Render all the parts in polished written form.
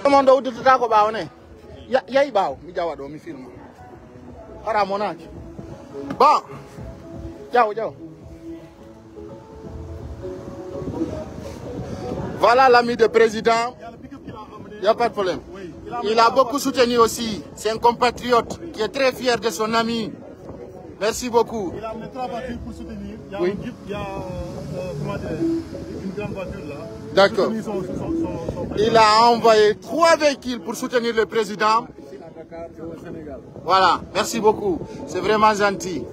Comment on dit ça ko baone? Ya ibao, mi jawa do mi film. Ara monaki. Bon. Ciao. Voilà l'ami du président. Il n'y a pas de problème. Il a beaucoup soutenu aussi. C'est un compatriote qui est très fier de son ami. Merci beaucoup. Il a amené 3 voitures pour soutenir. Il y a oui. un Jeep, il y a une grande voiture là. D'accord. Il a envoyé 3 véhicules pour soutenir le président. Voilà, merci beaucoup. C'est vraiment gentil.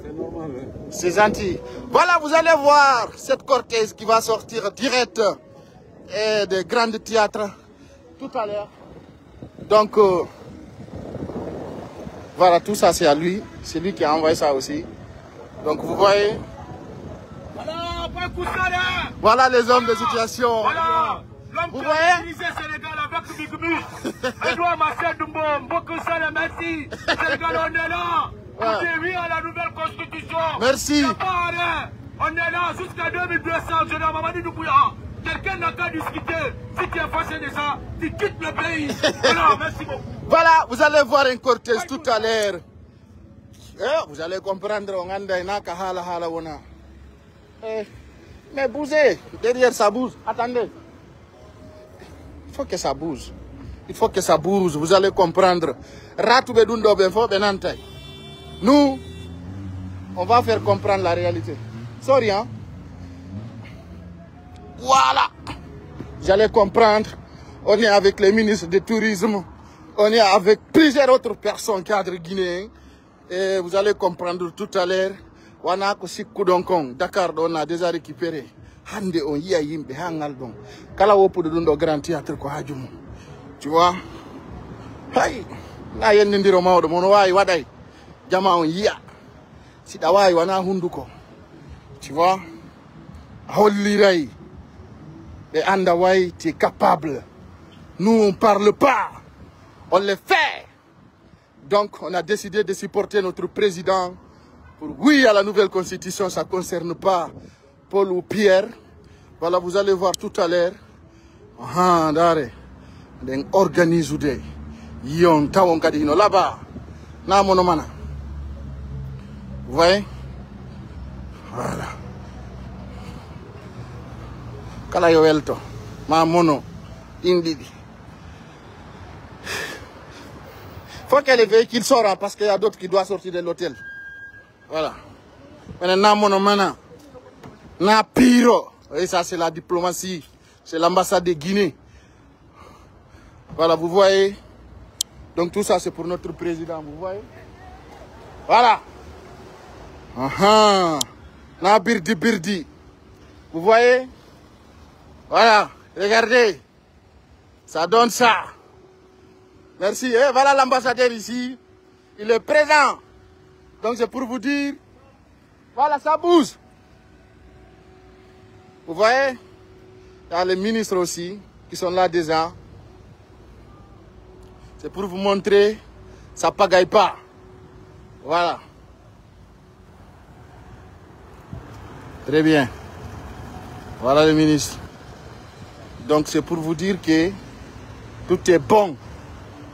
C'est gentil. Voilà, vous allez voir cette cortège qui va sortir direct des grands théâtres tout à l'heure. Donc, voilà, tout ça c'est à lui. C'est lui qui a envoyé ça aussi. Donc, vous voyez. Voilà les hommes de situation. Voilà. Vous voyez? Sénégal avec Big Bus. Edouard Marcel Dumbo, beaucoup de merci. Sénégal, on est là. On dit oui à la nouvelle constitution. Merci. On est là jusqu'à 2200. Je n'ai pas dit de bouillir. Quelqu'un n'a qu'à discuter. Si tu es fâché de ça, tu quittes le pays. Voilà, merci beaucoup. Voilà, vous allez voir un cortège tout à l'heure. Vous allez comprendre. On a mais bougez. Derrière ça bouge. Attendez. Il faut que ça bouge. Il faut que ça bouge. Vous allez comprendre. Nous, on va faire comprendre la réalité. Sorry, hein. Voilà. Vous allez comprendre. On est avec les ministres du tourisme. On est avec plusieurs autres personnes cadres guinéens. Et vous allez comprendre tout à l'heure. Dakar, on a déjà récupéré. Hande on yia yimbe hangal don. Kala wopu de dundo grand théâtre ko hajumu. Tu vois? Hay. Na yende ndiro mawdo mono wayi waday. Jama on yia. Si da wayi wana hunduko. Tu vois? Holliray. Et anda wayi tu es capable. Nous on parle pas. On le fait. Donc on a décidé de supporter notre président. Pour oui à la nouvelle constitution, ça ne concerne pas Paul ou Pierre. Voilà, vous allez voir tout à l'heure. On organise des yon tawon kadino là-bas. Na monomana. Vous voyez? Voilà. Kala yo welto. Ma mono. Indidi. Faut que les véhicules sortent parce qu'il y a d'autres qui doivent sortir de l'hôtel. Voilà. Maintenant, monomana. Na piro. Et ça, c'est la diplomatie. C'est l'ambassade de Guinée. Voilà, vous voyez. Donc tout ça, c'est pour notre président, vous voyez. Voilà. Na birdi. Vous voyez. Voilà. Regardez. Ça donne ça. Merci. Et voilà l'ambassadeur ici. Il est présent. Donc c'est pour vous dire. Voilà, ça bouge. Vous voyez, il y a les ministres aussi qui sont là déjà. C'est pour vous montrer, ça ne pagaille pas. Voilà. Très bien. Voilà le ministre. Donc c'est pour vous dire que tout est bon.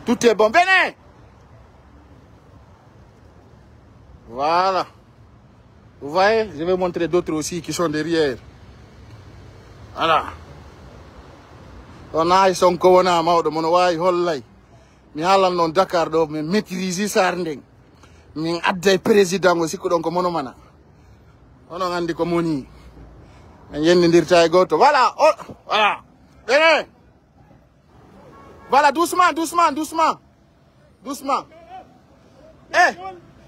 Tout est bon. Venez! Voilà. Vous voyez, je vais montrer d'autres aussi qui sont derrière. Voilà. On a son corona maudo monowai hollay. Mi halan non Dakar do me maîtriser sarndeng. Mi adday président aussi ko don ko monomana. Ono ngandi ko moni. En yendirta e goto. Voilà. Oh, voilà. Venez. Voilà, doucement. Eh,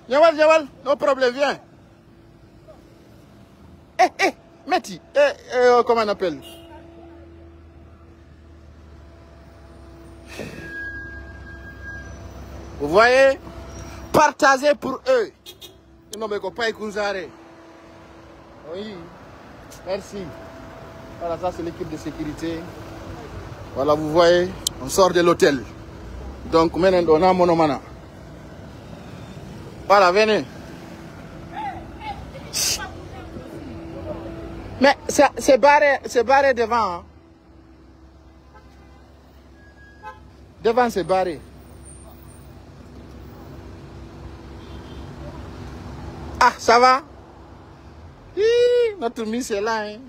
Jawal, no problème, viens. Metti, comment on appelle? Vous voyez? Partagez pour eux. Ils n'ont pas écouté. Oui, merci. Voilà, ça c'est l'équipe de sécurité. Voilà, vous voyez, on sort de l'hôtel. Donc, maintenant, on a monomana. Voilà, venez. Mais c'est barré devant. Hein. Devant, c'est barré. Ah, ça va? Hi, notre Miss est là. Hein.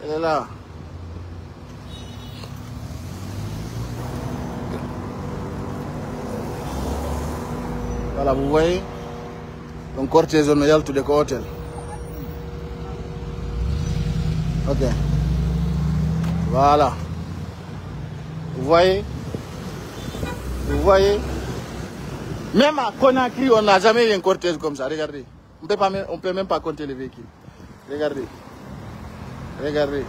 Elle est là. Voilà, vous voyez? Donc, cortège royal to the hôtel. Ok. Voilà. Vous voyez? Vous voyez? Même à Conakry, on n'a jamais eu un cortège comme ça. Regardez. On peut même pas compter les véhicules. Regardez. Regardez.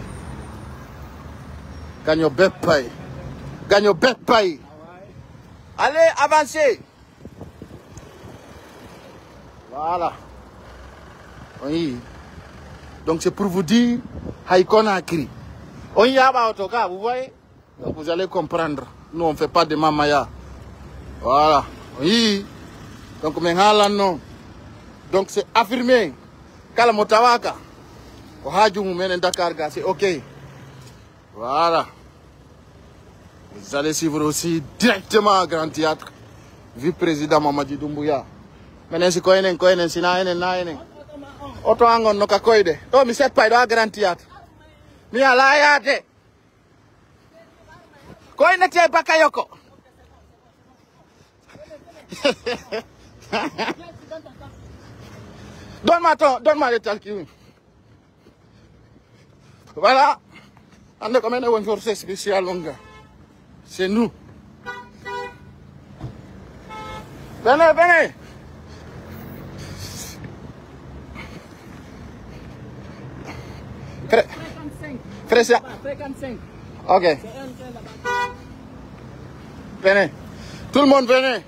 Gagno Bepay. Gagno Bepay. Allez, avancez. Voilà. Oui. Donc c'est pour vous dire, Haï Conakry. On y a pas autocar, vous voyez? Donc vous allez comprendre. Nous on ne fait pas de mamaya. Voilà. Oui. Donc maintenant non. Donc c'est affirmé. Kala motawaka. Ohaju mumene Dakar, c'est ok. Voilà. Vous allez suivre aussi directement à Grand Théâtre. Vu président Mamadi Doumbouya. Maintenant si koyenen sina enen na enen. Oto angon no ka koyde. To mi set pay do Grand Théâtre. Mi ala yaate. Koyne te bakayoko. Donne-moi les talquis. Voilà. On est comme une force spéciale, longue. C'est nous. Venez, venez. Fréquence 55. Ok. Venez. Tout le monde, venez.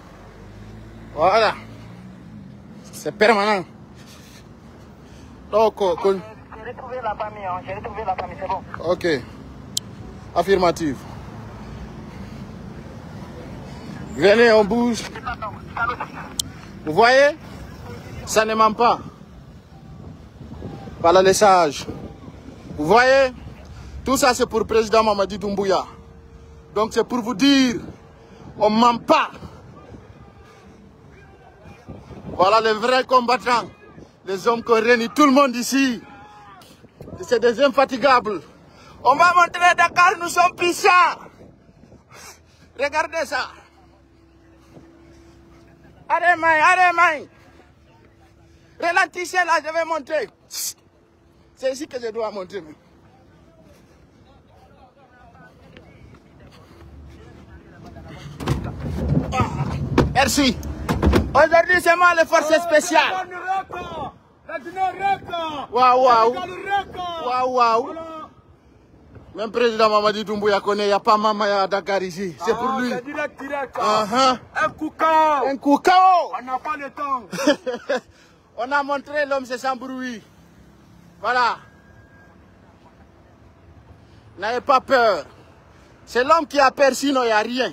Voilà. C'est permanent. Donc, j'ai retrouvé la famille, hein. J'ai retrouvé la famille, c'est bon. Ok. Affirmative. Venez, on bouge. Vous voyez? Ça ne ment pas. Voilà les sages. Vous voyez? Tout ça, c'est pour le président Mamadi Doumbouya. Donc, c'est pour vous dire, on ne ment pas. Voilà les vrais combattants. Les hommes qui réunissent tout le monde ici. C'est des infatigables. On va montrer Dakar, nous sommes puissants. Regardez ça. Allez, main. Ralentissez là, je vais monter. C'est ici que je dois monter. Merci. Aujourd'hui, c'est moi, les forces spéciales. Waouh. Même président Mamadi Doumbouya connaît, il n'y a pas Mamaya à Dakar ici. C'est pour lui. C'est direct. Un coup KO. On n'a pas le temps. On a montré l'homme, c'est sans bruit. Voilà. N'ayez pas peur. C'est l'homme qui a peur, sinon il n'y a rien.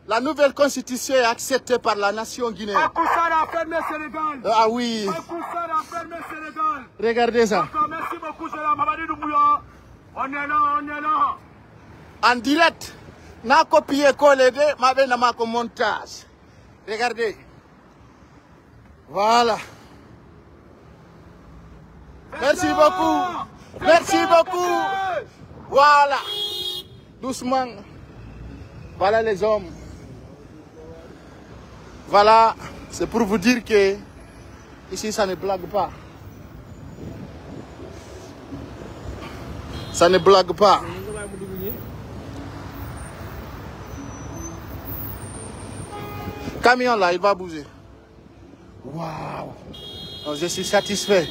La nouvelle constitution est acceptée par la nation guinéenne. Akoussara a fermé Sénégal. Ah oui. Akoussara a fermé Sénégal. Regardez ça. Merci beaucoup, Général Mamadi Doumbouya. On est là. En direct. N'a copié-collé, n'a pas montage. Regardez. Voilà. Merci beaucoup. Voilà. Doucement. Voilà les hommes. Voilà. C'est pour vous dire que ici, ça ne blague pas. Ça ne blague pas. Camion là, il va bouger. Waouh. Je suis satisfait.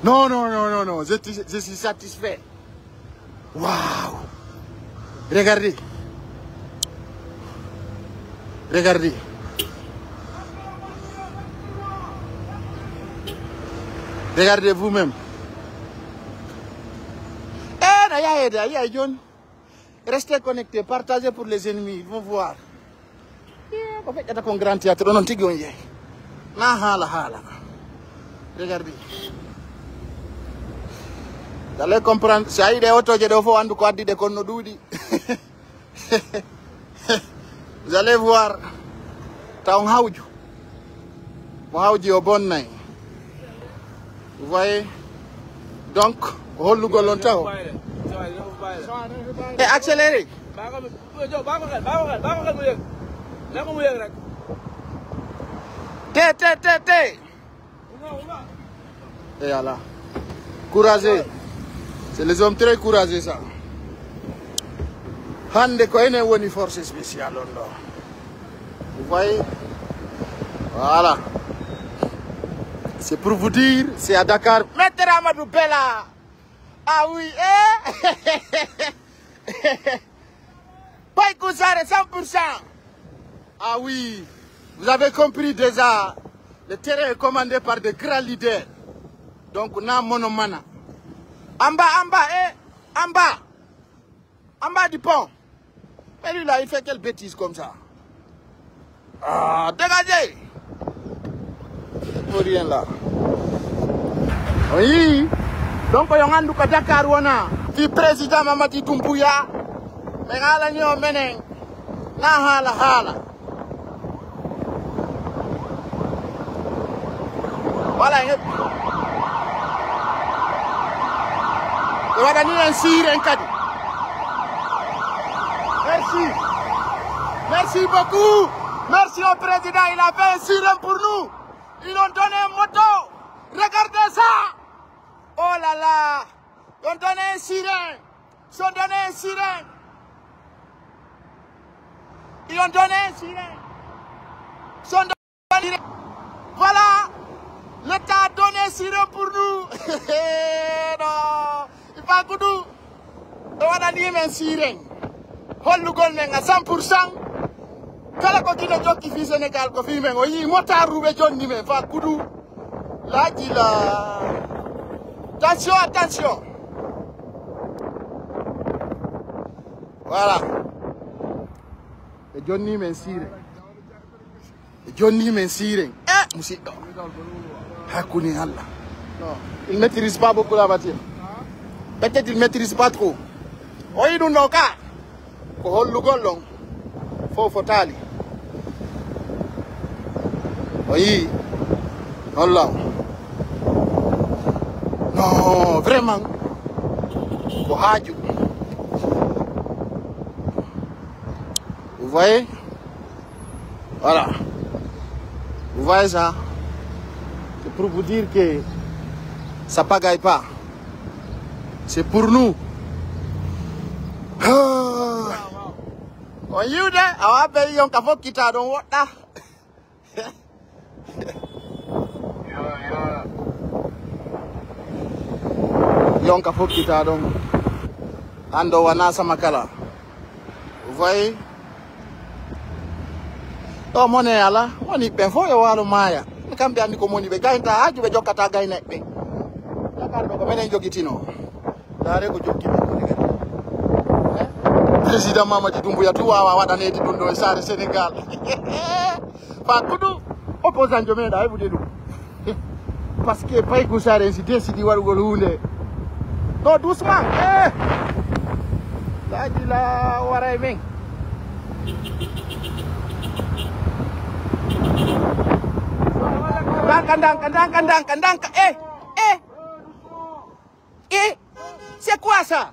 Non. Je suis satisfait. Waouh. Regardez. Regardez vous-même. Restez connectés, partagez pour les ennemis, ils vont voir. En fait, il y a un grand théâtre, on Regardez. Vous allez comprendre. Si il y a autre de fois, on dit des connes doudi. Vous allez voir. Taon haouju. Haouju au bon nain. Vous voyez? Donc, on le longtemps. Et accélérez. Té. Et voilà. Courageux. C'est les hommes très courageux, ça. Hande ko ene woni force spéciale. Vous voyez? Voilà. C'est pour vous dire, c'est à Dakar. Maître Amadou Bella. Ah oui, Paye Koussare 100%. Ah oui, vous avez compris déjà. Le terrain est commandé par de grands leaders. Donc, on a monomana. En bas du pont. Mais lui là, il fait quelle bêtise comme ça? Ah, dégagez! Pour rien là. Oui. Donc, on a un Dakar, on a le président Mamadi Doumbouya. Mais on a un meneng. Na hala. Voilà. On va donner un sire, un cadeau. Merci. Merci beaucoup. Merci au président. Il a fait un sirène pour nous. Ils ont donné un moto. Regardez ça. Oh là là. Ils ont donné un sirène. Ils ont donné un sirène. Ils ont donné un sirène. Ils ont donné un sirène. Voilà. L'État a donné un sirène pour nous. Non. Il va goudou. On va donner un sirène. Holugol menga 100%. Kala ko kino jokki fi Sénégal ko fi men o yi mota roube jonni men fa kudu la dila. Attention. Voilà. E jonni men sire. Musido. Hakuni Allah. Non, il maîtrise pas beaucoup la voiture. Peut-être il maîtrise pas trop. O yi no ka. Ko hollugol long. Fofo tali. Oui. Allah. Non, vraiment. Vous voyez? Voilà. Vous voyez ça? C'est pour vous dire que ça ne pagaille pas. C'est pour nous. On y est, on va payer un café qui t'a donné. Yonka Fokita donc Ando Wana Samakala. Vous voyez? Oh mon ala, on y peut faire walo maya. Le cambian di comuni be gainta aju be jokata gaine be. Dakar do ko menen jogitino. Dare ko jokki ko diga. Président Mamadi Doumbouya tu wa wada ne di dundo sare Sénégal. Fa kudu opposant jomeda ay budelu. Parce que Paye Koussare ainsi décide war go hunde. Non, doucement. Là, il a waray meng. Danka. C'est quoi ça?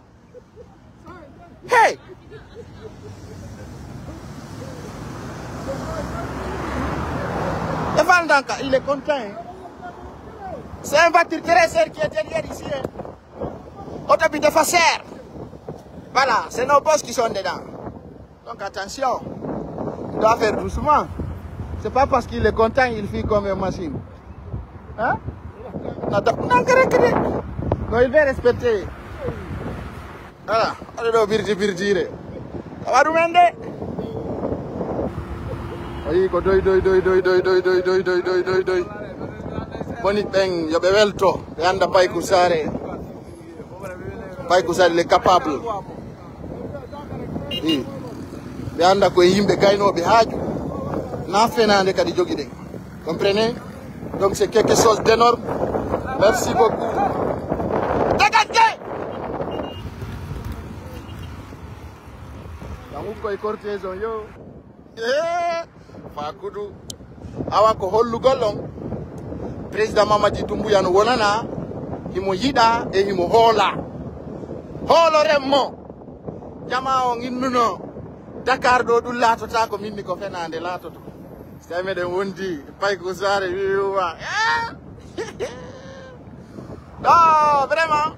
Hey! Danka, il est content. C'est un voiture très serre qui est derrière ici. Autobus de Fasser. Voilà, c'est nos boss qui sont dedans. Donc attention, il doit faire doucement. C'est pas parce qu'il est content qu'il fait comme une machine. Hein? Non, il va respecter. Voilà, on doit birdir. Ça va nous mener? Oui, doi. Boni beng, yo bebelto, yanda Paye Koussare. Paye Koussare, il est capable. Oui. Yanda ko yimbe gaino be haju. Na fenande kadi jogide. Comprenez? Donc c'est quelque chose d'énorme. Merci beaucoup. Dégagez! Amuko e cortison yo. Fa kudu. Awa ko hollugolon. Président Mamadi Doumbouya no wonana. Himo yida e himo hola. Holo remmo. Jama on innuno. Dakar do du latota ko minni ko fenande latoto. Stame de wondi pay ko sare wiwa. Ah, vraiment.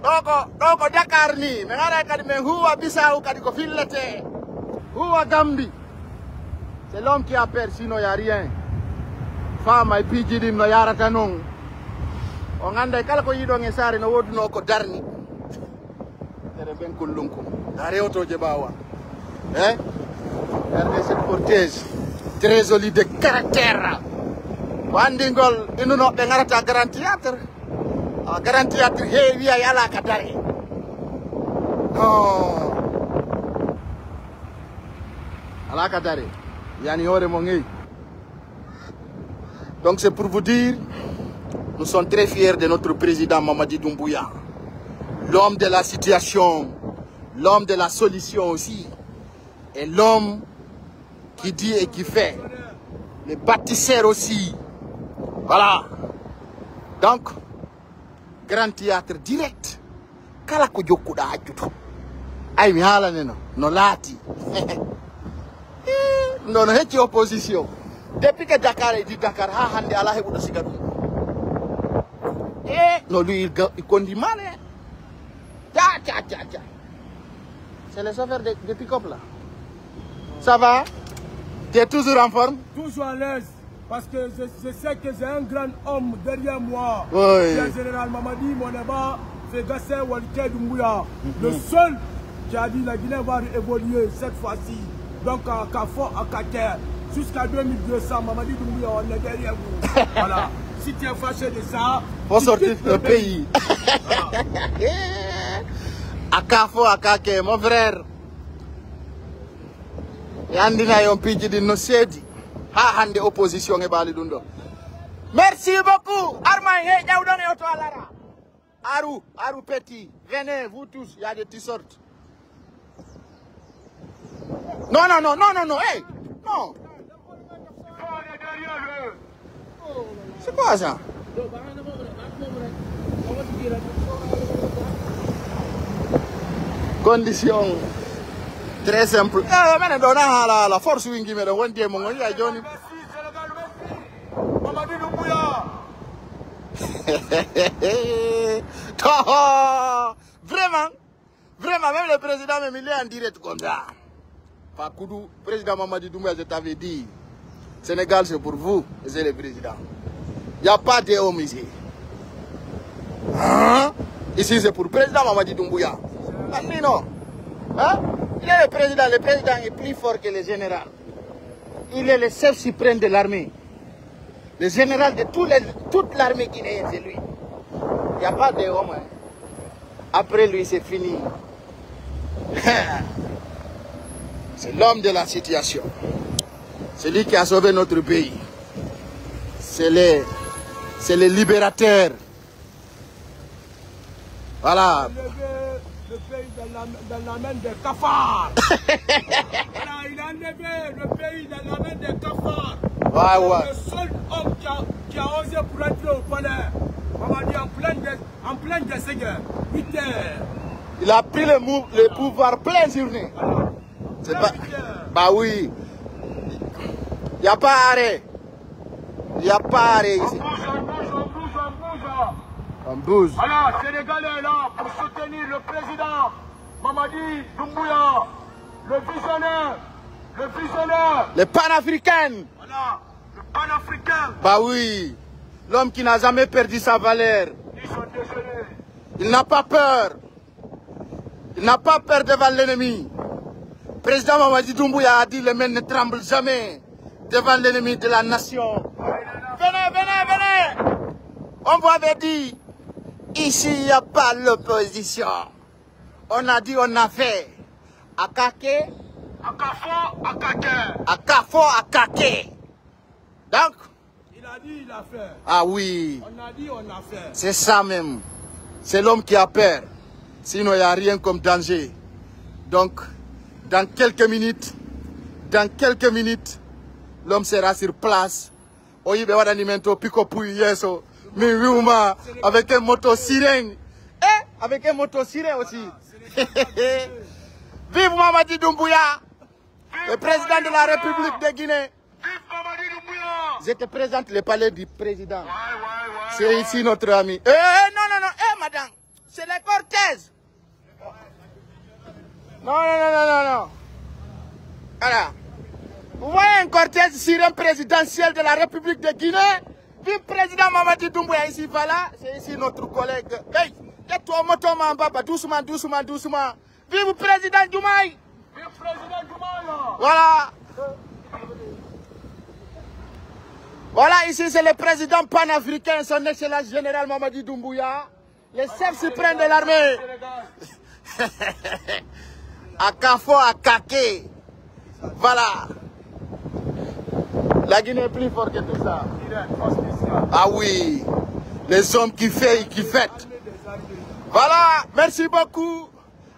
Doko Dakar ni, me ngara kadi men huwa Bissau kadi ko fillete. Huwa Gambie. C'est l'homme qui a peur, sinon il n'y a rien. Femme et pijidim no yarata non. On anda kala ko yido ngesare no woduno ko darni. Tere ben kullunkum. Dare oto je bawa. Regardez cette cortège. Très solide de caractère. Wandingol inuno be ngarata grand théâtre. Grand théâtre heewi ay ala ka dare. Non. Ala ka dare. Yani hore mo ngi. Donc c'est pour vous dire, nous sommes très fiers de notre président Mamadi Doumbouya. L'homme de la situation, l'homme de la solution aussi. Et l'homme qui dit et qui fait. Le bâtisseur aussi. Voilà. Donc, grand théâtre direct. Kala ko jokkuda hajjuto. Ay mi hala neno no lati. Non hecci opposition. Depuis que Dakar est dit Dakar, ha hande ala hebudo sigadum. Non lui il conduit mal. Tcha. C'est le chauffeur de pick-up là. Ça va? Tu es toujours en forme? Toujours à l'aise. Parce que je sais que j'ai un grand homme derrière moi. Oui. C'est le général Mamadi Moneba, c'est Gassé Walker Doumbouya. Le seul qui a dit que la Guinée va évoluer cette fois-ci. Donc à Kafo, à Kater, jusqu'à 2200, Mamadi Doumbouya, on est derrière vous. Voilà. Si tu es fâché de ça, faut sortir le pays. À Kafo, à Kake, mon frère. Yandina yon piji di no sedi. Ha hande opposition e bali dundo. Merci beaucoup. Armand he jawdon e auto alara. Arou petit. Venez vous tous, il y a des t-shirts. Non. Hey. Non. C'est quoi ça? Condition très simple. Mais on a la force wingi mais on dit mon gars Johnny. Mamadi Doumbouya. Vraiment même le président me il est en direct comme ça. Pas Koudou, président Mamadi Doumbouya, je t'avais dit. Sénégal c'est pour vous, et c'est le président. Il n'y a pas d'homme ici. Hein? Ici c'est pour le président Mamadi Doumbouya. Non. Hein? Il est le président est plus fort que le général. Il est le chef suprême de l'armée. Le général de toute l'armée guinéenne, c'est lui. Il n'y a pas d'homme. Hein? Après lui, c'est fini. C'est l'homme de la situation. C'est lui qui a sauvé notre pays. C'est le libérateur. Voilà. Le pays dans la main des cafards. Voilà, il a enlevé le pays dans la main des cafards. Ouais. Le seul homme qui a osé pour entrer au palais. Mamadi en plein de guerre. 8 heures. Il a pris le pouvoir plein journée. Voilà. C'est pas... Bah oui. Il n'y a pas arrêt. Il n'y a pas arrêt ici. On bouge. Voilà, Sénégal est là pour soutenir le président Mamadi Doumbouya, le visionnaire. Le panafricain. Voilà, le panafricain. Bah oui. L'homme qui n'a jamais perdu sa valeur. Ils sont désolés. Il n'a pas peur. Il n'a pas peur devant l'ennemi. Le président Mamadi Doumbouya a dit les mains ne tremblent jamais devant l'ennemi de la nation. Venez. On vous avait dit, ici il n'y a pas l'opposition. On a dit, on a fait. À Kake. À Kafo, à Kake. À Kafo, à Kake. Donc. Il a dit, il a fait. Ah oui. On a dit, on a fait. C'est ça même. C'est l'homme qui a peur. Sinon, il n'y a rien comme danger. Donc, Dans quelques minutes, l'homme sera sur place. Oyibe wadanimento pico pouille yeso. Mais Ruma avec un moto sirène. Avec un moto sirène aussi. Vive Mamadi Doumbouya, le président de la République de Guinée. Je te présente le palais du président. C'est ici notre ami. Non, madame. C'est les cortèges. Non. Voilà. Vous voyez un cortège sirène présidentiel de la République de Guinée. Vive président Mamadi Doumbouya ici, voilà. C'est ici notre collègue. Hey, toi, moto, baba, doucement. Vive le président Diomaye. Vive président Diomaye. Voilà. Voilà, ici c'est le président panafricain, son excellence général Mamadi Doumbouya, le chef suprême de l'armée. À Kafo, à Kake. Voilà. La Guinée est plus forte que tout ça. Ah oui. Les hommes qui fêtent. Voilà. Merci beaucoup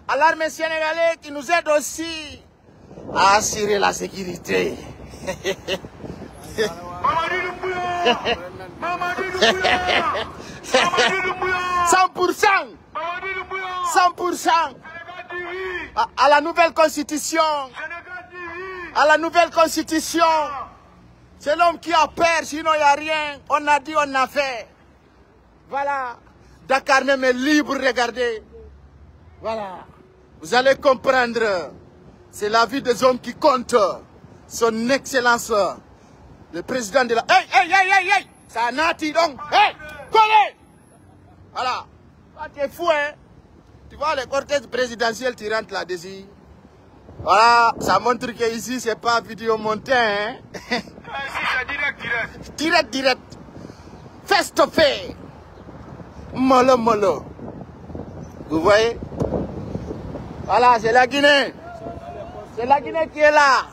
à l'armée sénégalaise qui nous aide aussi à assurer la sécurité. Mamadi Doumbouya. 100%. À la nouvelle constitution. C'est l'homme qui a peur, sinon il n'y a rien. On a dit, on a fait. Voilà. Dakar même est libre, regardez. Voilà. Vous allez comprendre. C'est la vie des hommes qui compte. Son excellence. Le président de la... Hey! Ça a nati donc. Hey! Collez! Voilà. Ah, t'es fou, hein? Tu vois, le cortège présidentiel, tu rentres là-dessus. Voilà, ça montre que ici, c'est pas vidéo monté, hein? Ici, c'est direct. Face to face. Mollo. Vous voyez? Voilà, c'est la Guinée. C'est la Guinée qui est là.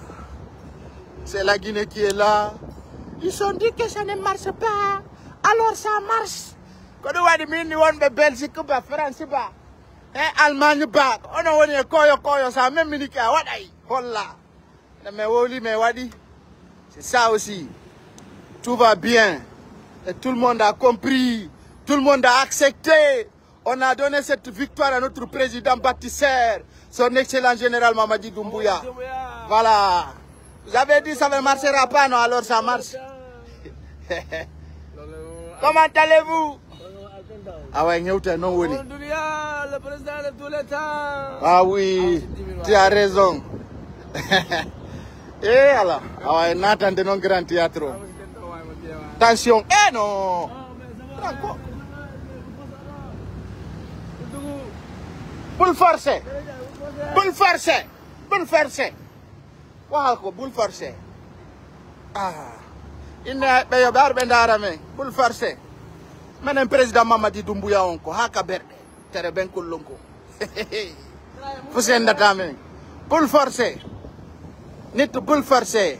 Ils ont dit que ça ne marche pas. Alors ça marche. Quand on voit des de Belgique, France, Allemagne, on a vu Koyo, ça même minique. Voilà. Mais wadi. C'est ça aussi. Tout va bien. Et tout le monde a compris. Tout le monde a accepté. On a donné cette victoire à notre président bâtisseur, son excellent général Mamadi Doumbouya. Voilà. Vous avez dit que ça ne marchera pas, non? Alors ça marche. Comment allez-vous? Ah ouais, non, oui. Le président de tous les temps. Ah oui, tu as raison. Et alors, ah ouais, Nathan de non grand théâtre. Attention, non. Boule forcée. Boule forcée. Ah. Il n'est pas boule forcée. Maintenant, président Mamadi Doumbouya onko haka berde tere ben kulunko. Fusen datame. Boule forcée. Nit boule forcée.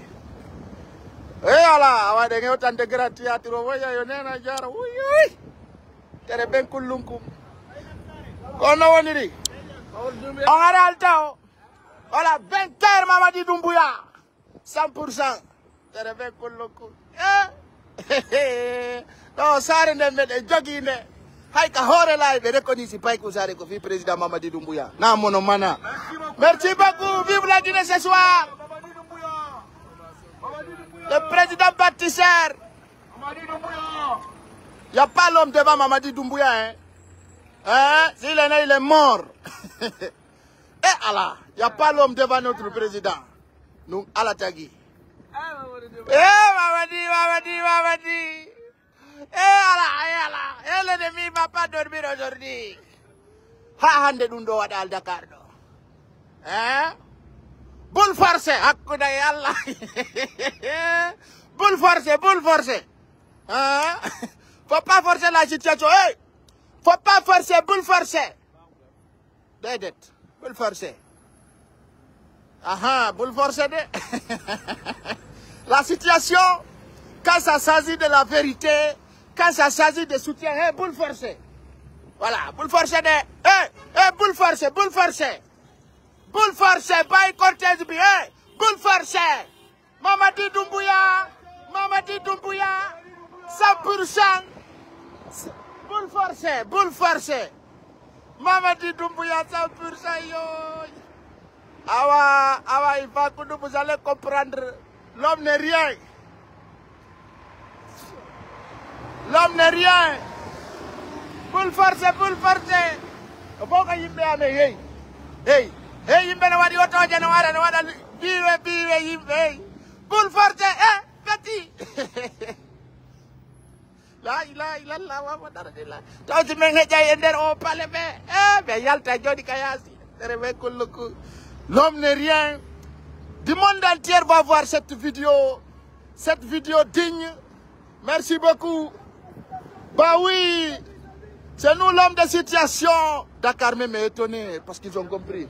Ala, wa de ngotan de grand théâtre waya yo nena jara. Oui. Tere ben kulunko. Kono woniri. On a le temps. Voilà, 20 heures Mamadi Doumbouya. 100%. Tere ben kulunko. Non, ça ne me jogi ne. Haïka hore la be reconnaît pas que ça ko fi président Mamadi Doumbouya. Na mono mana. Merci beaucoup. Vive la Guinée ce soir. Le président bâtisseur. Il n'y a pas l'homme devant Mamadi Doumbouya, hein? S'il est né, il est mort. Et Allah, il n'y a pas l'homme devant notre président. Nous, Allah Tagui. Mamadi. Et l'ennemi ne va pas dormir aujourd'hui. Hande dundo wada al Dakar do. Hein? Boule forcée, akuda yalla. Boule forcée. Hein? Faut pas forcer la situation. Hey! Faut pas forcer, boule forcée. Dédé, boule forcée. Boule forcée de. La situation, quand ça s'agit de la vérité, quand ça s'agit de soutien, boule forcée. Voilà, boule forcée de. Boule forcée. Boule forcée, pas cortège bien. Boule forcée. Mamadi Doumbouya. Mamadi Doumbouya. 100%. Boule forcée, boule forcée. Mamadi Doumbouya, 100% yo. Awa, il va que vous allez comprendre. L'homme n'est rien. L'homme n'est rien. Boule forcée, boule forcée. Boka yimbe ame hey. Hey, yimbe na wadi oto jana wada na wada biwe yimbe. Boule forcée, petit. La ilaha illallah wa rasulullah. Taw menge jay ender o pale be yalta jodi kayasi. Rebe kulluku. L'homme n'est rien. Du monde entier va voir cette vidéo digne. Merci beaucoup. Bah oui, c'est nous l'homme de situation. Dakar même est étonné parce qu'ils ont compris.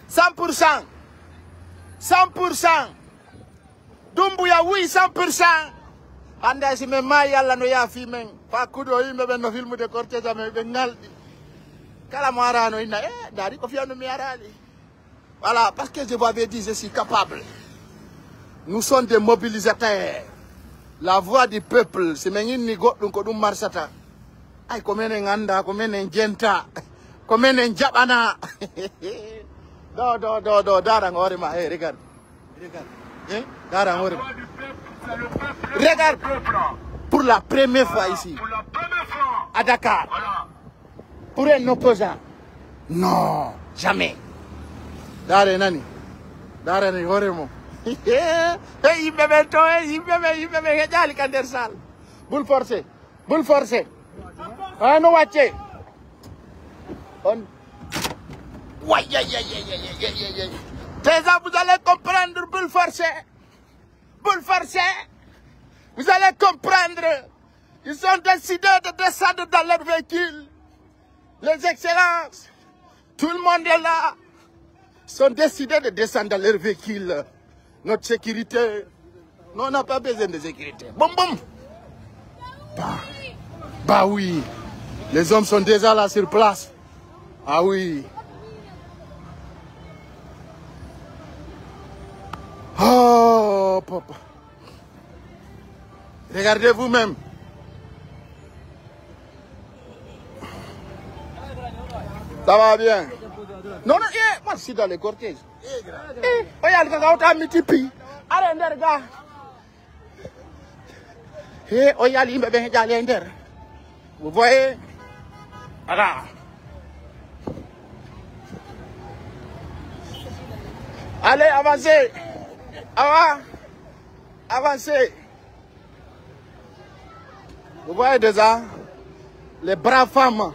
100%. 100%. Doumbouya, oui, 100%. Anda si me maya la no ya filmen. Pa kudo yimbe ben no film de cortège ame be ngaldi. Kala mara no ina dari ko fiano mi arali. Voilà, parce que je vous avais dit, je suis capable. Nous sommes des mobilisateurs. La voix du peuple, c'est même une nigo donc on marsata. Ay comme nganda, comme ngenta, comme njabana. Do dara ngore ma regarde. Hein? Dara ngore. Regarde. Pour la première fois ici. Pour la première fois à Dakar. Voilà. Pour un opposant. Non, jamais. Dare nani. Dare ni ngore mo. Hey, il jali Kander Sall. Boule forcée. Boule forcée. Ah, non, watché. On. Déjà, vous allez comprendre, boule forcée. Boule forcée. Vous allez comprendre. Ils ont décidé de descendre dans leur véhicule. Les excellences. Tout le monde est là. Ils ont décidé de descendre dans leur véhicule. Notre sécurité, non, on n'a pas besoin de sécurité. Boum, boum. Bah oui. Les hommes sont déjà là sur place. Ah oui. Oh, papa. Regardez vous-même. Ça va bien? Non, moi je suis dans les cortèges. Regarde, quand on a mis tipi. Allez, gars. Vous voyez? Voilà. Allez, avancez. Avancez. Vous voyez déjà les braves femmes.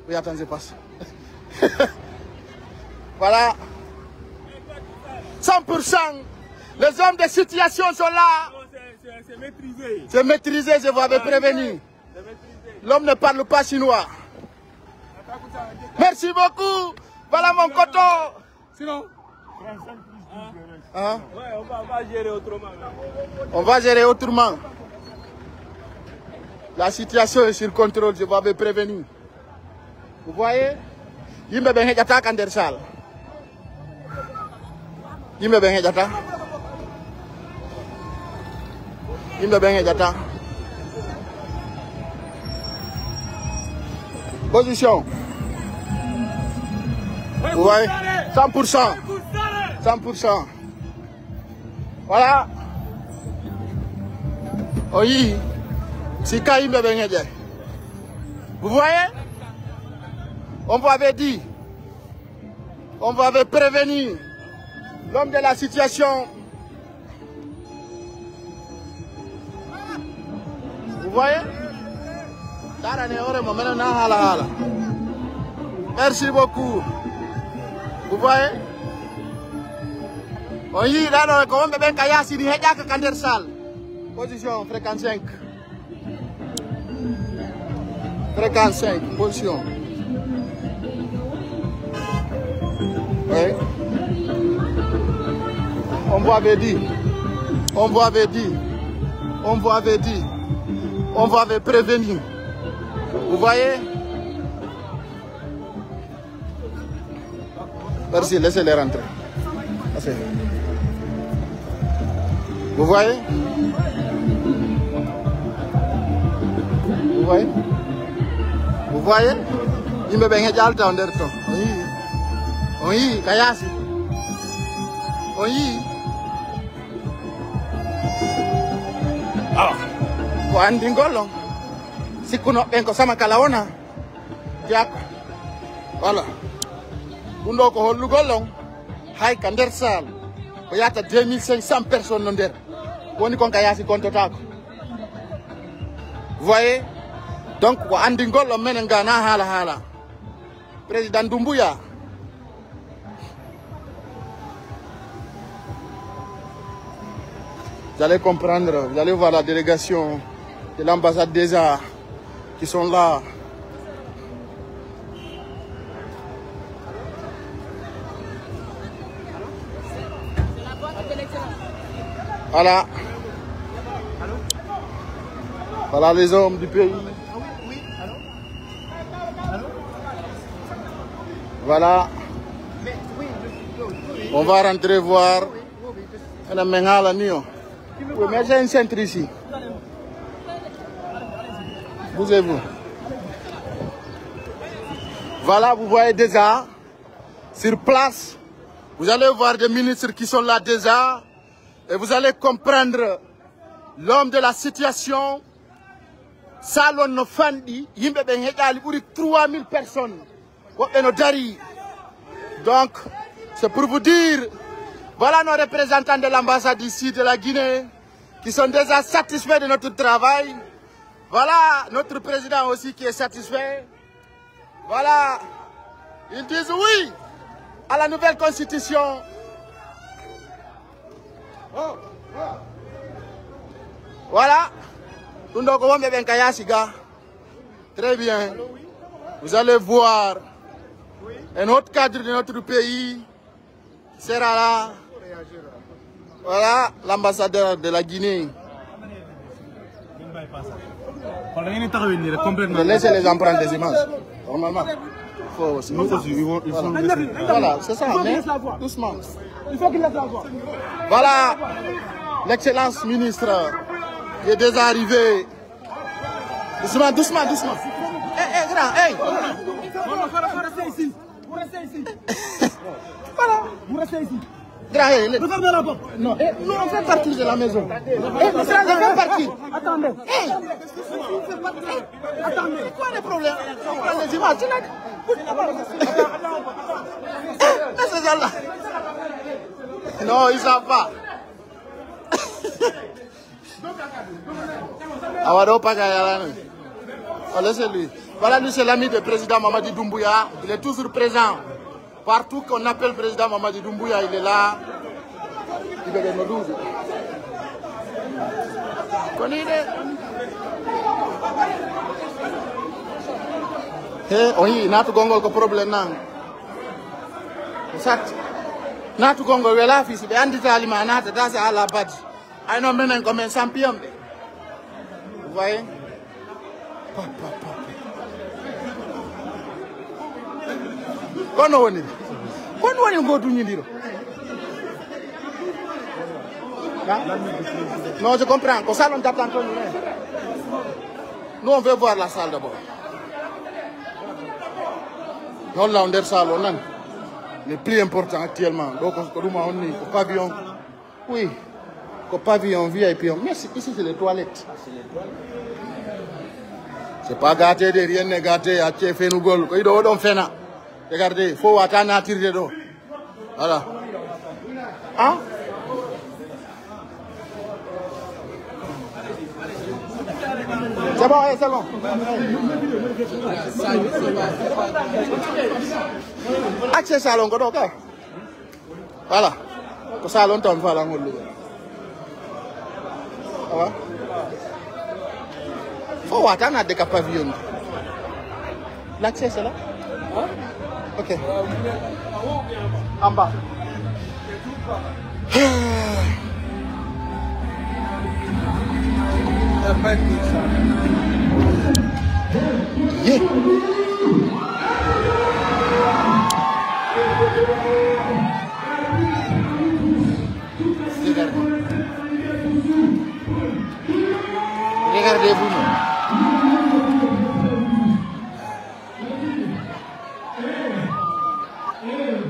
Oui, attendez, passe. Voilà. 100%. Les hommes de situation sont là. C'est maîtrisé. C'est maîtrisé, je vous avais prévenu. L'homme ne parle pas chinois. Merci beaucoup. Voilà mon coton. Sinon, hein? ouais, on va gérer autrement. On va gérer autrement. La situation est sur contrôle, je vous avais prévenu. Vous voyez? Yimbe ben hejata Kander Sall. Yimbe ben hejata. Yimbe ben hejata. Position. Vous voyez? 100%. 100%. Voilà. Oui. Si Yimbe ben hejata. Vous voyez? On vous avait dit, on vous avait prévenu, l'homme de la situation. Vous voyez? Merci beaucoup. Vous voyez? On y là, comment bébé Kaya si Kander Sall. Position, fréquence 5. Fréquence 5, position. Oui. On vous avait dit, on vous avait dit, on vous avait dit, on vous avait prévenu. Vous voyez? Merci, laissez-les rentrer. Merci. Vous voyez? Vous voyez? Vous voyez? Il me baigne déjà le temps d'air. Oui, Kayasi. Oui. Alors, pour Andingolo, si vous n'avez pas sama kalaona, voilà. Vous n'avez pas le golong, hay kander sal. Il y a 2500 personnes dans on est Kayasi contre Tako. Vous voyez? Donc, pour Andingolo, menengana hala hala. Président Doumbouya. Vous allez comprendre, vous allez voir la délégation de l'ambassade des Arts qui sont là. Voilà. Voilà les hommes du pays. Voilà. On va rentrer voir. Oui, mais j'ai un centre ici. Bougez-vous. Voilà, vous voyez déjà, sur place, vous allez voir des ministres qui sont là déjà, et vous allez comprendre l'homme de la situation. Salon no fandi, yimbe ben hejali pour 3000 personnes. Donc, c'est pour vous dire, voilà nos représentants de l'ambassade ici de la Guinée, qui sont déjà satisfaits de notre travail. Voilà notre président aussi qui est satisfait. Voilà, ils disent oui à la nouvelle constitution. Voilà, très bien. Vous allez voir un autre cadre de notre pays sera là. Voilà l'ambassadeur de la Guinée. Laissez les gens prendre des images. Normalement. Voilà, c'est ça. Mais doucement. Il faut qu'il laisse la voix. Voilà l'excellence ministre qui est déjà arrivé. Doucement, doucement, doucement. Grand, Vous restez ici. Vous restez ici. Voilà, vous restez ici. Fermez la porte. Non, nous on fait partie de la maison. On fait partie. Attendez. Attendez. C'est quoi le problème? On prend les images. Mais ces gens-là. Non, ils ne savent pas. Laissez-lui. Voilà, lui, c'est l'ami du président Mamadi Doumbouya. Il est toujours présent. Partout qu'on appelle le président Mamadi Doumbouya, il est là. Il est nos 12. Oui, natu gongol ko problème nan. Sat. Natu gongol wela fisi be andi talima nata dase ala bad. Ay no menen ko men champion. Vous voyez? Kono woni ngodu nyindiro. Non, je comprends. Au salon d'attente, nous on veut voir la salle d'abord. Non, là on est salon, non. Le plus important actuellement. Donc on est au pavillon. Oui, au pavillon VIP. Mais ici c'est les toilettes. C'est pas gâté de rien, n'est gâté à chef et nous gol. Il doit faire ça. Regardez, il faut attendre à tirer d'eau. Voilà. Hein? C'est bon, c'est bon. Accès salon, ok? Voilà. Le salon tombe, voilà. Il faut attendre à des pavillons. L'accès, c'est là? Ok. En bas. Yeah. Gardez-vous.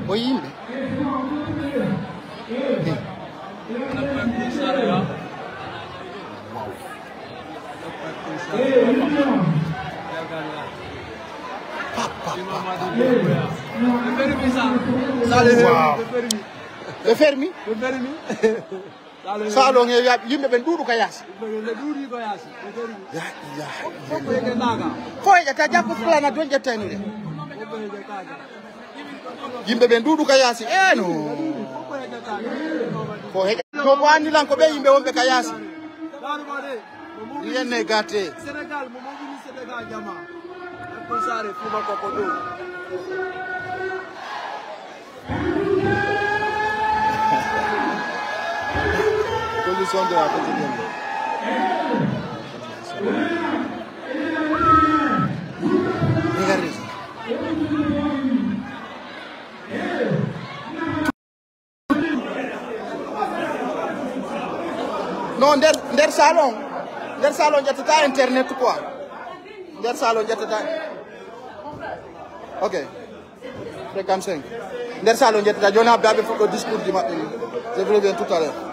Oui. Le fermi? Salon yimɓe ɓen ɗuuɗu ko yaasi. Fo heƴata jakko fulana don ƴettani de. Yimɓe ɓen ɗuuɗu ko yaasi eno. Fo heƴa to ko andilan ko ɓe yimɓe wonɓe ka yaasi. Yenne garte. Sénégal mo mobili Sénégal jama. Ko sare fuma ko do. Position de la quotidienne. Regardez ça. Non, der salon. Der salon jettata internet quoi. Der salon jettata. OK. 55. Der salon jettata jona abdabe fuɗɗo discours di maɓɓe ni. Je vous reviens tout à l'heure.